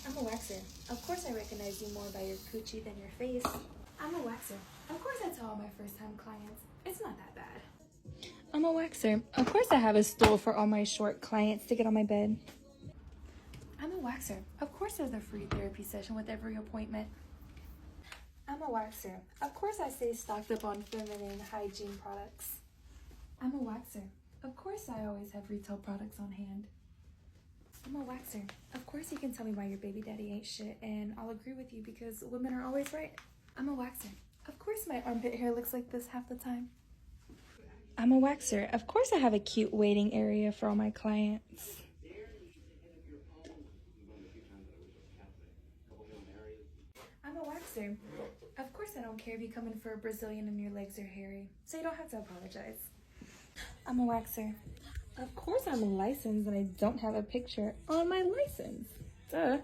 I'm a waxer. Of course I recognize you more by your coochie than your face. I'm a waxer. Of course I tell all my first-time clients, it's not that bad. I'm a waxer. Of course I have a stool for all my short clients to get on my bed. I'm a waxer. Of course there's a free therapy session with every appointment. I'm a waxer. Of course I stay stocked up on feminine hygiene products. I'm a waxer. Of course I always have retail products on hand. I'm a waxer. Of course you can tell me why your baby daddy ain't shit, and I'll agree with you because women are always right. I'm a waxer. Of course my armpit hair looks like this half the time. I'm a waxer. Of course I have a cute waiting area for all my clients. I'm a waxer. Of course I don't care if you come in for a Brazilian and your legs are hairy, so you don't have to apologize. I'm a waxer. Of course I'm licensed and I don't have a picture on my license. Duh.